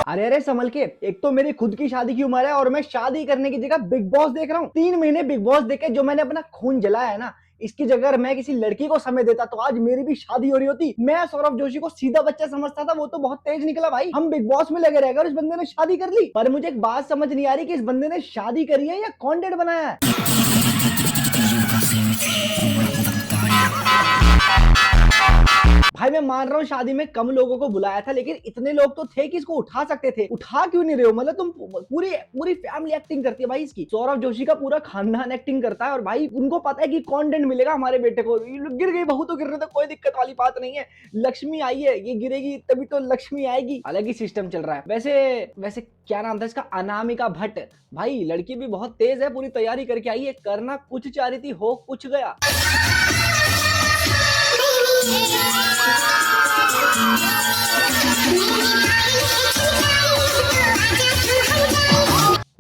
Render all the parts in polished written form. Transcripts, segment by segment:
अरे अरे संभल के, एक तो मेरी खुद की शादी की उम्र है और मैं शादी करने की जगह बिग बॉस देख रहा हूँ। 3 महीने बिग बॉस देखे जो मैंने अपना खून जलाया है ना, इसकी जगह अगर मैं किसी लड़की को समय देता तो आज मेरी भी शादी हो रही होती। मैं सौरभ जोशी को सीधा बच्चा समझता था, वो तो बहुत तेज निकला भाई। हम बिग बॉस में लगे रह गए और इस बंदे ने शादी कर ली। पर मुझे एक बात समझ नहीं आ रही कि इस बंदे ने शादी करी है या कंटेंट बनाया है। भाई मैं मान रहा हूँ शादी में कम लोगों को बुलाया था, लेकिन इतने लोग तो थे कि इसको उठा सकते थे। उठा क्यों नहीं रहे हो? मतलब तुम पूरी पूरी फैमिली एक्टिंग करती है भाई इसकी। सौरभ जोशी का पूरा खानदान एक्टिंग करता है और भाई उनको पता है कि कंटेंट मिलेगा हमारे बेटे को। गिर गई बहू तो गिरने तो कोई दिक्कत वाली बात नहीं है। लक्ष्मी आई है, ये गिरेगी तभी तो लक्ष्मी आएगी। अलग ही सिस्टम चल रहा है। वैसे वैसे क्या नाम था इसका? अनामिका भट्ट। भाई लड़की भी बहुत तेज है, पूरी तैयारी करके आई है। करना कुछ चाह रही थी, हो कुछ गया।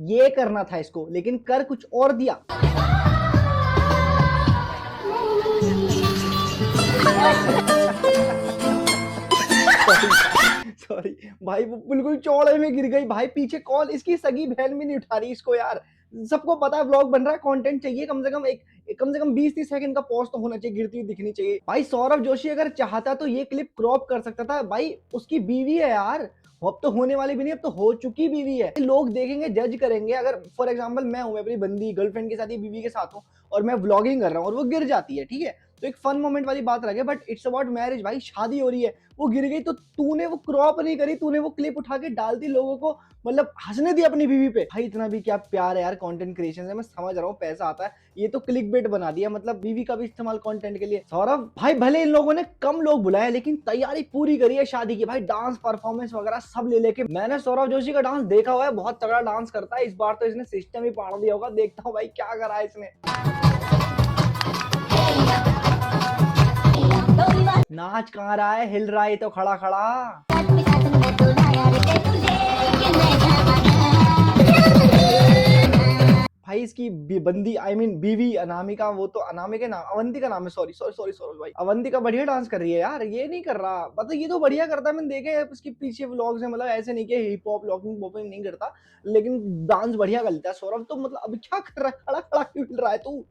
ये करना था इसको, लेकिन कर कुछ और दिया। सॉरी भाई, वो बिल्कुल चौड़े में गिर गई भाई। पीछे कॉल, इसकी सगी बहन भी नहीं उठा रही इसको यार। सबको पता है व्लॉग बन रहा है, कंटेंट चाहिए। कम से कम 20-30 सेकंड का पॉज तो होना चाहिए, गिरती हुई दिखनी चाहिए। भाई सौरभ जोशी अगर चाहता तो ये क्लिप क्रॉप कर सकता था। भाई उसकी बीवी है यार, अब तो होने वाली भी नहीं, अब तो हो चुकी बीवी है। लोग देखेंगे, जज करेंगे। अगर फॉर एग्जांपल मैं हूं, अपनी बंदी गर्लफ्रेंड के साथ या बीवी के साथ हूं और मैं व्लॉगिंग कर रहा हूं और वो गिर जाती है, ठीक है, तो एक फन मोमेंट वाली बात लगे, बट इट्स अबाउट मैरिज भाई, शादी हो रही है। वो गिर गई तो तूने वो क्रॉप नहीं करी, तूने वो क्लिप उठा के डाल दी, लोगों को मतलब हंसने दी अपनी बीवी पे। भाई इतना भी क्या प्यार है यार कंटेंट क्रिएशन से। मैं समझ रहा हूँ पैसा आता है, ये तो क्लिक बेट बना दिया, मतलब बीवी का भी इस्तेमाल कंटेंट के लिए। सौरभ भाई भले इन लोगों ने कम लोग बुलाए, लेकिन तैयारी पूरी करी है शादी की। भाई डांस परफॉर्मेंस वगैरह सब ले लेके। मैंने सौरभ जोशी का डांस देखा हुआ है, बहुत तगड़ा डांस करता है। इस बार तो इसने सिस्टम ही पाड़ दिया होगा। देखता हूँ भाई क्या करा है इसने। नाच कहाँ रहा है, हिल रहा है तो खड़ा खड़ा। भाई इसकी बंदी बीवी अनामिका, वो तो अनामिका नाम, अवंतिका नाम है, सॉरी सॉरी सॉरी सॉरी भाई। अवंतिका बढ़िया डांस कर रही है यार, ये नहीं कर रहा। मतलब ये तो बढ़िया करता है, मैंने देखे है उसके पीछे व्लॉग्स है। मतलब ऐसे नहीं कि हिप हॉप लॉकिंग वॉकिंग नहीं करता, लेकिन डांस बढ़िया कर लेता है। सौरभ तो मतलब अब क्या कर रहा है, खड़ा खड़ा क्यों हिल रहा है तू?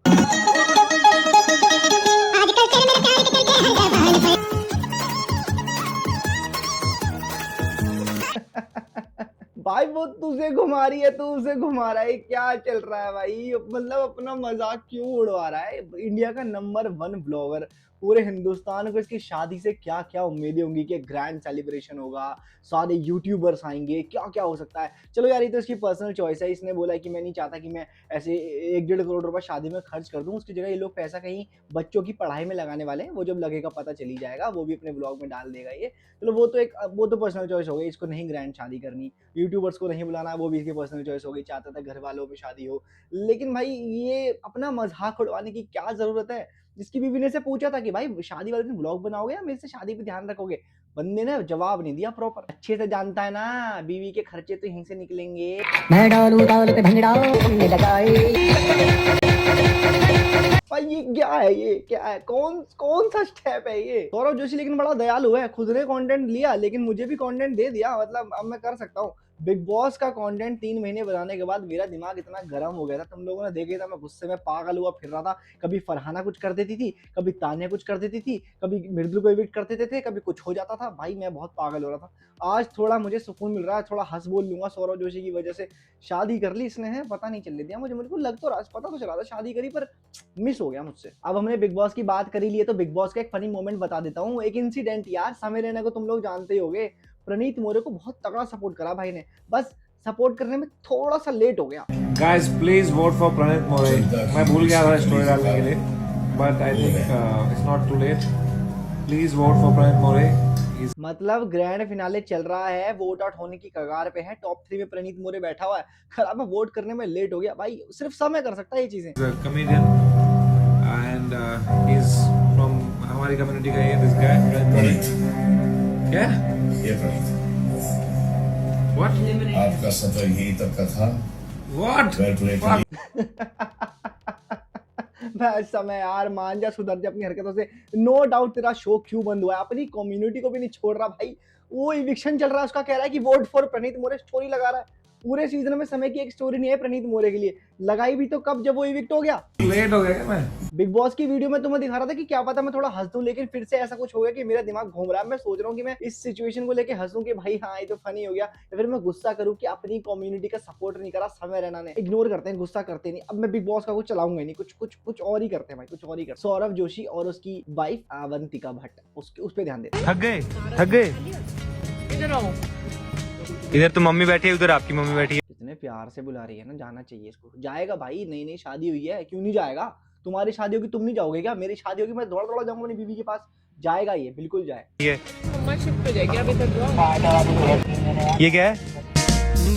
भाई वो तुझे घुमा रही है, तू उसे घुमा रहा है, क्या चल रहा है भाई? मतलब अपना मजाक क्यों उड़वा रहा है? इंडिया का नंबर 1 ब्लॉगर, पूरे हिंदुस्तान को इसकी शादी से क्या क्या उम्मीदें होंगी कि ग्रैंड सेलिब्रेशन होगा, सारे यूट्यूबर्स आएंगे, क्या क्या हो सकता है। चलो यार ये तो इसकी पर्सनल चॉइस है। इसने बोला कि मैं नहीं चाहता कि मैं ऐसे 1-1.5 करोड़ रुपए शादी में खर्च कर दूं, उसकी जगह ये लोग पैसा कहीं बच्चों की पढ़ाई में लगाने वाले हैं। वो जब लगेगा पता चली जाएगा, वो भी अपने ब्लॉग में डाल देगा ये। चलो वो तो पर्सनल चॉइस हो गई, इसको नहीं ग्रैंड शादी करनी, यूट्यूबर्स को नहीं बुलाना, वो भी इसकी पर्सनल चॉइस हो गई। चाहता था घर वालों में शादी हो, लेकिन भाई ये अपना मजाक उड़वाने की क्या जरूरत है? जिसकी बीवी ने से पूछा था कि भाई शादी वाले दिन व्लॉग बनाओगे या मेरे से शादी पे ध्यान रखोगे, बंदे ने जवाब नहीं दिया प्रॉपर। अच्छे से जानता है ना बीवी के खर्चे तो यहीं से निकलेंगे। मैं डालू डाल पे भिंगड़ा भाई ये क्या है? ये क्या है? कौन कौन सा स्टेप है ये? सौरभ जोशी लेकिन बड़ा दयालु है, खुद ने कंटेंट लिया लेकिन मुझे भी कंटेंट दे दिया। मतलब अब मैं कर सकता हूँ। बिग बॉस का कंटेंट 3 महीने बनाने के बाद मेरा दिमाग इतना गर्म हो गया था, तुम लोगों ने देखे था, मैं गुस्से में पागल हुआ फिर रहा था। कभी फरहाना कुछ कर देती थी, कभी तानिया कुछ कर देती थी, कभी मृदुल को एविक्ट कर देते थे, कभी कुछ हो जाता था। भाई मैं बहुत पागल हो रहा था। आज थोड़ा मुझे सुकून मिल रहा है, थोड़ा हंस बोल लूंगा। सौरभ जोशी की वजह से शादी कर ली इसने, है पता नहीं चलने दिया मुझे। मुझे लग तो रहा, पता तो चला था शादी करी, पर मिस हो गया मुझसे। अब हमने बिग बॉस की बात करी ली है तो बिग बॉस का एक फनी मोमेंट बता देता हूँ। एक इंसिडेंट यार, समय लेने को तुम लोग जानते ही होगे। प्रणीत मोरे को बहुत तगड़ा सपोर्ट करा भाई ने, बस सपोर्ट करने में थोड़ा सा लेट हो गया। Guys please vote for Praneet More. मैं भूल गया था स्टोरी डालने के लिए, but I think it's not too late. Please vote for Praneet More. मतलब ग्रैंड फिनाले चल रहा है, वोट आउट होने की कगार पे है, टॉप 3 में प्रणीत मोरे बैठा हुआ है। खराब वोट करने में लेट हो गया भाई, सिर्फ समय कर सकता है ये चीजें। Comedian and he is from हमारी कम्युनिटी का है। दिस गाय क्या ये प्रणीत, व्हाट आपका सफर यही तक का था। What well played. मैं समय यार, मान जा, सुधर जा अपनी हरकतों से। नो डाउट तेरा शो क्यों बंद हुआ है, अपनी कम्युनिटी को भी नहीं छोड़ रहा भाई। वो इविक्शन चल रहा है उसका, कह रहा है कि vote for Praneet More, story लगा रहा है। पूरे सीजन में समय की एक स्टोरी नहीं है प्रणीत मोरे के लिए, लगाई भी तो कब, जब वो इविक्ट हो गया। लेट हो गया क्या मैं? बिग बॉस की वीडियो में तुम्हें दिखा रहा था कि क्या पता मैं थोड़ा हंस दूं, लेकिन फिर से ऐसा कुछ हो गया कि मेरा दिमाग घूम रहा है। मैं सोच रहा हूँ कि मैं इस सिचुएशन को लेके हंसूं कि भाई हाँ ये तो फनी हो गया, या फिर मैं गुस्सा करूं कि अपनी कम्युनिटी का सपोर्ट नहीं करा समय रैना ने। इग्नोर करते हैं, गुस्सा करते नहीं। अब मैं बिग बॉस का कुछ चलाऊंगा नहीं, कुछ और ही करते हैं भाई, कुछ और ही करते। सौरभ जोशी और उसकी वाइफ अवंतिका भट्ट, उस पर ध्यान देते। थक गए इधर तो मम्मी बैठी है, उधर आपकी मम्मी बैठी है। इतने प्यार से बुला रही है ना, जाना चाहिए इसको। जाएगा भाई, नई नई शादी हुई है, क्यों नहीं जाएगा। तुम्हारी शादी होगी तुम नहीं जाओगे क्या? मेरी शादी होगी मैं दौड़ दौड़ जाऊंगा अपनी बीवी के पास। जाएगा ये, बिल्कुल जाए। ये क्या है?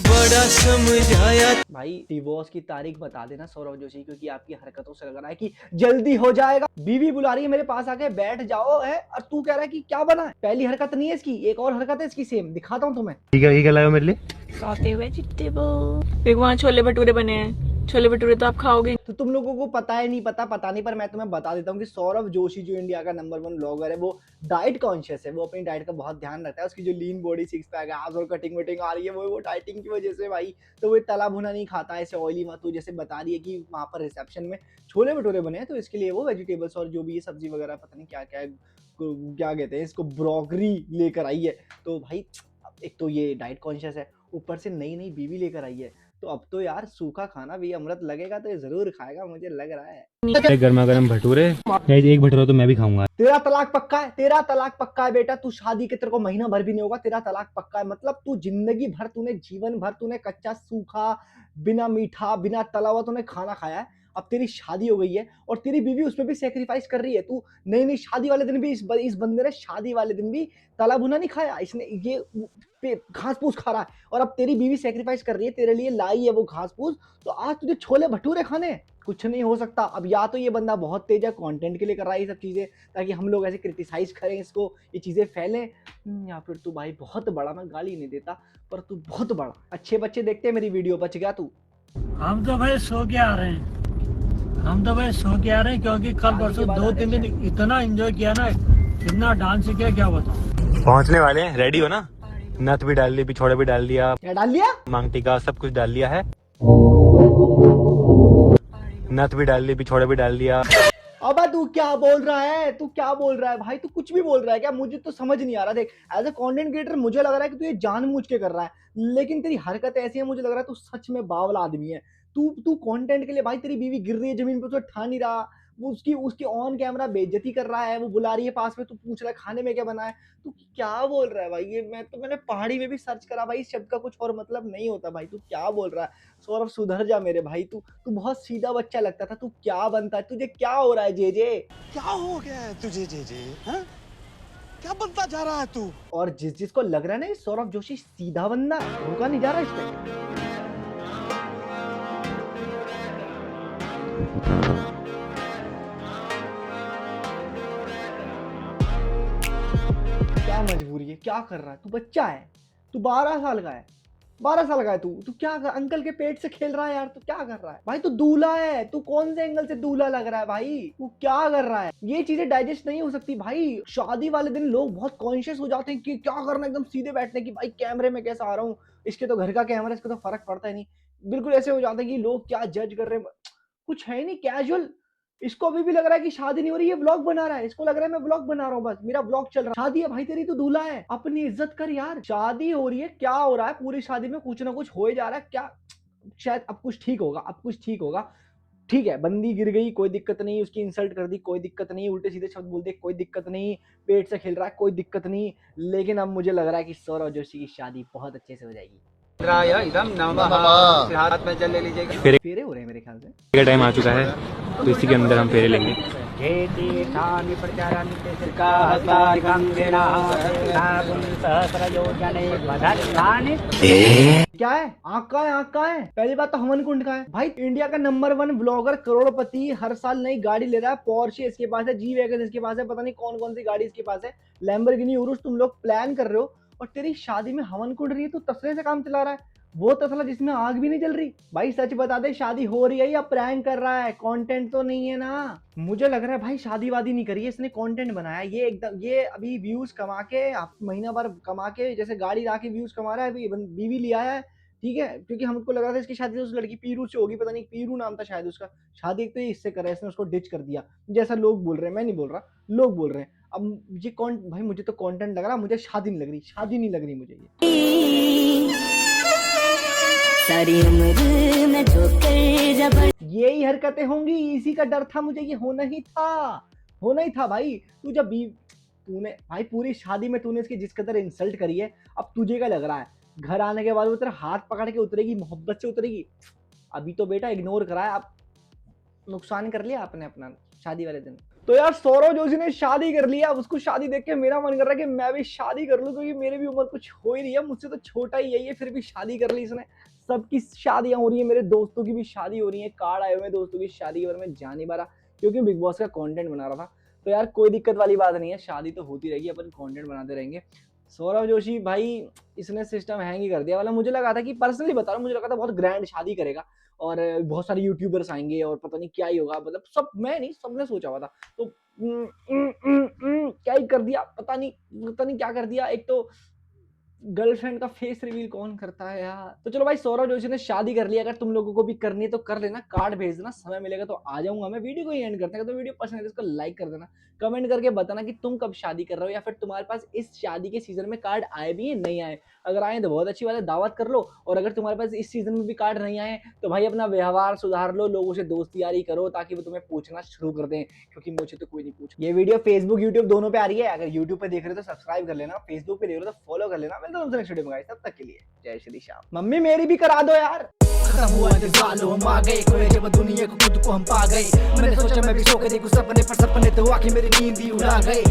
बड़ा समझाया भाई डिवोर्स की तारीख बता देना सौरभ जोशी, क्योंकि आपकी हरकतों से लग रहा है कि जल्दी हो जाएगा। बीवी बुला रही है मेरे पास, आके बैठ जाओ है, और तू कह रहा है कि क्या बना है। पहली हरकत नहीं है इसकी, एक और हरकत है इसकी सेम, दिखाता हूँ तुम्हें। ठीक है, ये क्या लाए हो मेरे लिए? सौते हुए वेजिटेबल। एक वहाँ छोले भटूरे बने हैं, छोले भटूरे तो आप खाओगे। तो तुम लोगों को पता है नहीं, पता नहीं, पर मैं तुम्हें बता देता हूँ कि सौरभ जोशी जो इंडिया का नंबर 1 ब्लॉगर है, वो डाइट कॉन्शियस है। वो अपनी डाइट का बहुत ध्यान रखता है। उसकी जो lean body, six pack, abs और कटिंग वटिंग आ रही है, वो डाइटिंग की वजह से भाई। तो वो तला भुना नहीं खाता है, ऐसे ऑयली मत। तू जैसे बता रही है कि वहाँ पर रिसेप्शन में छोले भटूरे बने हैं, तो इसके लिए वो वेजिटेबल्स और जो भी ये सब्जी वगैरह पता नहीं क्या क्या कहते हैं इसको, ब्रोकरी लेकर आई है। तो भाई एक तो ये डाइट कॉन्शियस है, ऊपर से नई नई बीवी लेकर आई है। तो अब तो यार सूखा खाना भी अमृत लगेगा, तो ये जरूर खाएगा, मुझे लग रहा है। गर्मा गर्म भटूरे, एक भटूरा तो मैं भी खाऊंगा। तेरा तलाक पक्का है, तेरा तलाक पक्का है बेटा। तू शादी के तेरे को महीना भर भी नहीं होगा, तेरा तलाक पक्का है। मतलब तू जिंदगी भर, तूने जीवन भर तूने कच्चा सूखा बिना मीठा बिना तला हुआ तूने खाना खाया है। अब तेरी शादी हो गई है और तेरी बीवी उसमें भी सेक्रीफाइस कर रही है। तू नई शादी वाले दिन भी इस बंदे ने शादी वाले दिन भी तला भुना नहीं खाया, इसने ये घास फूस खा रहा है। और अब तेरी बीवी सेक्रीफाइस कर रही है, तेरे लिए लाई है वो घास फूस, तो आज तुझे छोले भटूरे खाने। कुछ नहीं हो सकता। अब या तो ये बंदा बहुत तेज है, कंटेंट के लिए कर रहा है ये सब चीजें, ताकि हम लोग ऐसे क्रिटिसाइज करें इसको, ये चीजें फैलें, या फिर तू भाई बहुत बड़ा, मैं गाली नहीं देता, पर तू बहुत बड़ा। अच्छे बच्चे देखते हैं मेरी वीडियो, बच गया तू। हम तो भाई सो के आ रहे हैं, क्योंकि कल परसों 2-3 दिन इतना एंजॉय किया ना, इतना डांस किया, क्या बताऊं। पहुंचने वाले हैं, रेडी हो ना? नथ भी डाल ली, पिछोड़ा भी डाल लिया, क्या डाल लिया? मांग टीका सब कुछ डाल लिया है। नथ भी डाल ली, पिछोड़ा भी डाल लिया। अबे तू क्या बोल रहा है, तू क्या बोल रहा है भाई? तू कुछ भी बोल रहा है क्या? मुझे तो समझ नहीं आ रहा। देख, एज ए कंटेंट क्रिएटर मुझे लग रहा है कि तू ये जानबूझ के कर रहा है, लेकिन तेरी हरकत ऐसी है, मुझे लग रहा है तू सच में बावला आदमी है। तू कंटेंट के लिए भाई, तेरी बीवी गिर रही है जमीन पे, उसे ठा नहीं रहा, वो उसकी ऑन कैमरा बेइज्जती कर रहा है, वो बुला रही है पास में, तू पूछ रहा है खाने में क्या बना है। तू क्या बोल रहा है भाई? ये मैंने पहाड़ी में भी सर्च करा भाई, इस शब्द का कुछ और मतलब नहीं होता भाई। तू क्या बोल रहा है? सौरभ सुधर जा मेरे भाई, तू बहुत सीधा बच्चा लगता था। तू क्या बनता है? तुझे क्या हो रहा है जे? क्या हो गया है तुझे जे? हाँ? क्या बनता जा रहा है तू? और जिसको लग रहा है ना ये सौरभ जोशी सीधा बंदा है, रुका नहीं जा रहा इससे। क्या मजबूरी है? क्या कर रहा है? तू बच्चा है, तू 12 साल का है, 12 साल का है तू क्या कर, अंकल के पेट से खेल रहा है यार? तू क्या कर रहा है भाई? तू दूल्हा है, तू कौन से एंगल से दूल्हा लग रहा है भाई? तू क्या कर रहा है? ये चीजें डाइजेस्ट नहीं हो सकती भाई। शादी वाले दिन लोग बहुत कॉन्शियस हो जाते हैं कि क्या करना, एकदम सीधे बैठने की, भाई कैमरे में कैसा आ रहा हूँ, इसके तो घर का कैमरा, इसको तो फर्क पड़ता ही नहीं। बिल्कुल ऐसे हो जाता है कि लोग क्या जज कर रहे हैं, कुछ है नहीं, कैजुअल। इसको अभी भी लग रहा है कि शादी नहीं हो रही है, व्लॉग बना रहा है। इसको लग रहा है मैं व्लॉग बना रहा हूँ, बस मेरा व्लॉग चल रहा है। शादी है भाई तेरी, तो दूल्हा है, अपनी इज्जत कर यार। शादी हो रही है, क्या हो रहा है? पूरी शादी में कुछ ना कुछ हो ही जा रहा है। क्या शायद अब कुछ ठीक होगा, अब कुछ ठीक होगा। ठीक है, बंदी गिर गई, कोई दिक्कत नहीं, उसकी इंसल्ट कर दी, कोई दिक्कत नहीं, उल्टे सीधे शब्द बोल दिए, कोई दिक्कत नहीं, पेट से खेल रहा है, कोई दिक्कत नहीं। लेकिन अब मुझे लग रहा है कि सौरभ जोशी की शादी बहुत अच्छे से हो जाएगी। हाथ में जल ले लीजिएगा। फेरे हो रहे हैं मेरे ख्याल से। का टाइम आ चुका है, तो इसी के अंदर हम फेरे लेंगे। क्या है? आँख का है, आँख का है। पहली बात तो हवन कुंड का है भाई। इंडिया का नंबर 1 ब्लॉगर, करोड़पति, हर साल नई गाड़ी ले रहा है। पोर्शे इसके पास है, जी वैगन इसके पास है, पता नहीं कौन कौन सी गाड़ी इसके पास है, लैम्बोर्गिनी उरुस तुम लोग प्लान कर रहे हो, और तेरी शादी में हवन कुंड रही है, तू तसले से काम चला रहा है। वो तसला जिसमें आग भी नहीं जल रही। भाई सच बता दे, शादी हो रही है या प्रैंक कर रहा है? कंटेंट तो नहीं है ना? मुझे लग रहा है भाई शादी वादी नहीं करी है इसने, कंटेंट बनाया ये एकदम। ये अभी व्यूज कमा के, महीना भर कमा के, जैसे गाड़ी ला के व्यूज कमा रहा है, अभी बीवी लिया है, ठीक है, क्योंकि हमको लगा था इसकी शादी उस लड़की पीरू से होगी, पता नहीं पीरू नाम था शायद उसका। शादी एक तो इससे करा, इसने उसको डिच कर दिया, जैसा लोग बोल रहे हैं, मैं नहीं बोल रहा, लोग बोल रहे हैं। अब ये कौन भाई, मुझे तो कंटेंट लग रहा, मुझे शादी नहीं लग रही, शादी नहीं लग रही मुझे ये। सारी उम्र में ठोकर जब यही हरकतें होंगी, इसी का डर था मुझे, ये होना ही था भाई। तू जब तूने भाई पूरी शादी में तूने इसकी जिस कदर इंसल्ट करी है, अब तुझे क्या लग रहा है घर आने के बाद वो तेरा हाथ पकड़ के उतरेगी, मोहब्बत से उतरेगी? अभी तो बेटा इग्नोर करा है, अब नुकसान कर लिया आपने अपना शादी वाले दिन। तो यार सौरव जोशी ने शादी कर लिया, उसको शादी देख के मेरा मन कर रहा है कि मैं भी शादी कर लूं, क्योंकि मेरी भी उम्र कुछ हो ही रही है, मुझसे तो छोटा ही है ये, फिर भी शादी कर ली इसने। सबकी शादियां हो रही है, मेरे दोस्तों की भी शादी हो रही है, कार्ड आए हुए हैं दोस्तों की शादी, और मैं जा नहीं पा रहा क्योंकि बिग बॉस का कंटेंट बना रहा था। तो यार कोई दिक्कत वाली बात नहीं है, शादी तो होती रहेगी, अपन कंटेंट बनाते रहेंगे। सौरव जोशी भाई इसने सिस्टम हैंग ही कर दिया वाला। मुझे लगा था कि पर्सनली बता रहा हूँ, मुझे लगा था बहुत ग्रैंड शादी करेगा और बहुत सारे यूट्यूबर्स आएंगे और पता नहीं क्या ही होगा, मतलब सब, मैं नहीं, सबने सोचा हुआ था। तो क्या ही कर दिया, पता नहीं क्या कर दिया। एक तो गर्लफ्रेंड का फेस रिवील कौन करता है यार। तो चलो भाई, सौरव जोशी ने शादी कर लिया, अगर तुम लोगों को भी करनी है तो कर लेना, कार्ड भेज देना, समय मिलेगा तो आ जाऊंगा मैं। वीडियो को ही एंड करते हैं, तो वीडियो पसंद है तो इसको लाइक कर देना, कमेंट करके बताना कि तुम कब शादी कर रहे हो, या फिर तुम्हारे पास इस शादी के सीजन में कार्ड आए भी है नहीं आए। अगर आए तो बहुत अच्छी बात है, दावत कर लो, और अगर तुम्हारे पास इस सीजन में भी कार्ड नहीं आए तो भाई अपना व्यवहार सुधार लो, लोगों से दोस्ती यारी करो ताकि वो तुम्हें पूछना शुरू कर दें, क्योंकि मुझे तो कोई नहीं पूछ। ये वीडियो फेसबुक यूट्यूब दोनों पे आ रही है, अगर यूट्यूब पे देख रहे हो तो सब्सक्राइब कर लेना, फेसबुक पे देख रहे हो तो फॉलो कर लेना। मिलता हूं नेक्स्ट वीडियो में, तब तक के लिए जय श्री श्याम। मम्मी मेरी भी करा दो यार। खत्म हुआ इंतजार, हम आ गए, कोई जब दुनिया को खुद को हम पा गए। मैंने सोचा मैं भी सो के देखूं सपने, पर सपने तो आके मेरी नींद ही उड़ा गए।